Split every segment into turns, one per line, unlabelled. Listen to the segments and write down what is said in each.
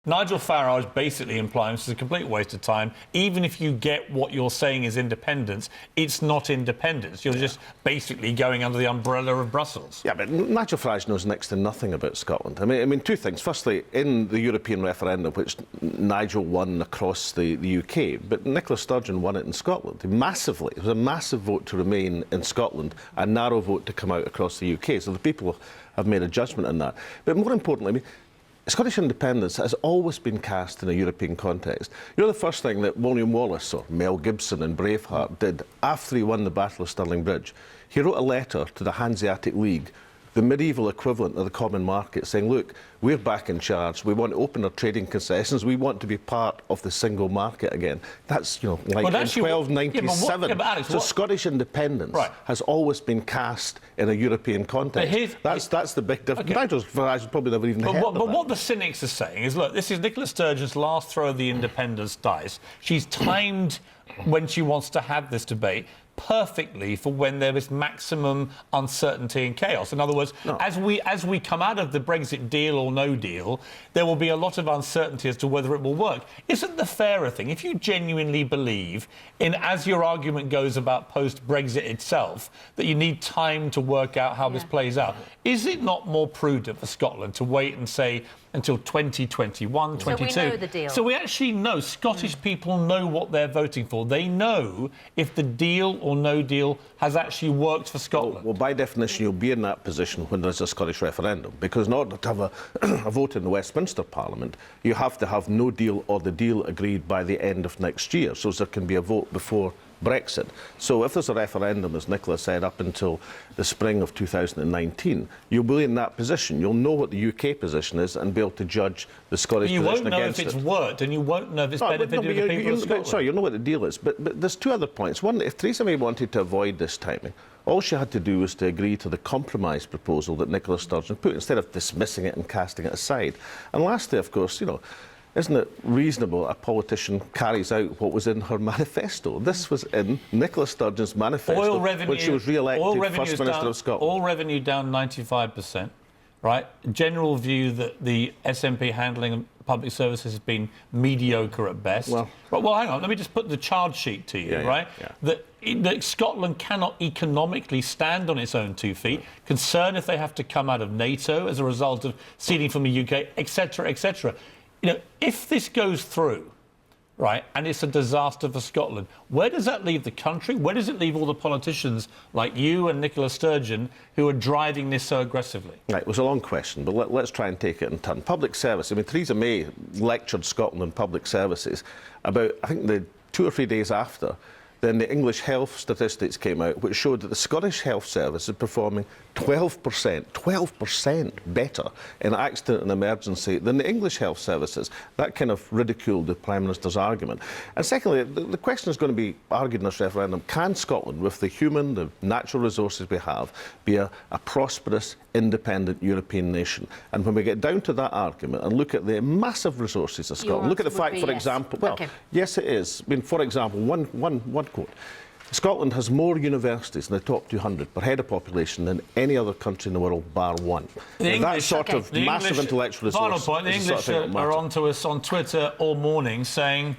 Nigel Farage basically implying this is a complete waste of time. Even if you get what you're saying is independence, it's not independence. You're just basically going under the umbrella of Brussels.
Yeah, but Nigel Farage knows next to nothing about Scotland. I mean, two things. Firstly, in the European referendum, which Nigel won across the UK, but Nicola Sturgeon won it in Scotland massively. It was a massive vote to remain in Scotland, a narrow vote to come out across the UK. So the people have made a judgment on that. But more importantly, I mean, Scottish independence has always been cast in a European context. You know, the first thing that William Wallace or Mel Gibson in Braveheart did after he won the Battle of Stirling Bridge, he wrote a letter to the Hanseatic League, the medieval equivalent of the common market, saying, look, we're back in charge, we want to open our trading concessions, we want to be part of the single market again. That's, you know, like in 1297.
Alex,
so Scottish independence has always been cast in a European context. That's the big difference. Okay. Nigel Farage probably never even heard of that.
But what the cynics are saying is, look, this is Nicola Sturgeon's last throw of the independence dice. She's timed when she wants to have this debate perfectly for when there is maximum uncertainty and chaos. In other words, as we come out of the Brexit deal or no deal, there will be a lot of uncertainty as to whether it will work. Isn't the fairer thing, if you genuinely believe in, as your argument goes about post-Brexit itself, that you need time to work out how this plays out, is it not more prudent for Scotland to wait and say until 2021, 22?
So we know the deal.
So we actually know, Scottish people know what they're voting for. They know if the deal or no deal has actually worked for Scotland.
Well, by definition, you'll be in that position when there's a Scottish referendum, because in order to have a vote in the Westminster Parliament, you have to have no deal or the deal agreed by the end of next year, so there can be a vote before Brexit. So if there's a referendum, as Nicola said, up until the spring of 2019, you'll be in that position. You'll know what the UK position is and be able to judge the Scottish position against it.
You won't know if it's worked, and you won't know if it's benefited the people of Scotland.
Sorry, you'll know what the deal is. But there's two other points. One, if Theresa May wanted to avoid this timing, all she had to do was to agree to the compromise proposal that Nicola Sturgeon put, instead of dismissing it and casting it aside. And lastly, of course, you know, isn't it reasonable a politician carries out what was in her manifesto? This was in Nicola Sturgeon's manifesto when she was re-elected First Minister of Scotland.
Oil revenue down 95%, right? General view that the SNP handling of public services has been mediocre at best. Well, hang on, let me just put the charge sheet to you, right? That Scotland cannot economically stand on its own 2 feet, concerned if they have to come out of NATO as a result of ceding from the UK, etc., etc. You know, if this goes through, right, and it's a disaster for Scotland, where does that leave the country? Where does it leave all the politicians like you and Nicola Sturgeon who are driving this so aggressively?
Right, it was a long question, but let's try and take it in turn. Public service. I mean, Theresa May lectured Scotland on public services about, I think, the 2 or 3 days after. Then the English health statistics came out, which showed that the Scottish health service is performing 12% better in accident and emergency than the English health services. That kind of ridiculed the Prime Minister's argument. And secondly, the question is going to be argued in this referendum, can Scotland, with the human, the natural resources we have, be a prosperous, independent European nation? And when we get down to that argument and look at the massive resources of Scotland, look at the fact, for example, yes, it is. I mean, for example, one quote. Scotland has more universities in the top 200 per head of population than any other country in the world, bar one. That sort of massive intellectual resource.
Final point, the English are on to us on Twitter all morning saying,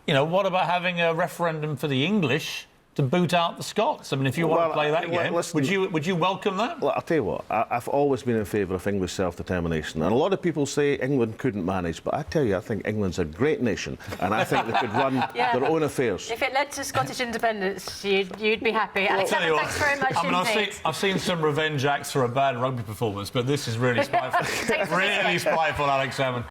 you know, what about having a referendum for the English to boot out the Scots? I mean, if you want to play that game, would you welcome that?
Well, I'll tell you what, I've always been in favour of English self-determination. And a lot of people say England couldn't manage, but I tell you, I think England's a great nation, and I think they could run their own affairs.
If it led to Scottish independence, you'd be happy. Alexander, thanks very much indeed.
I've seen some revenge acts for a bad rugby performance, but this is really spiteful. Really spiteful, Alex Salmond.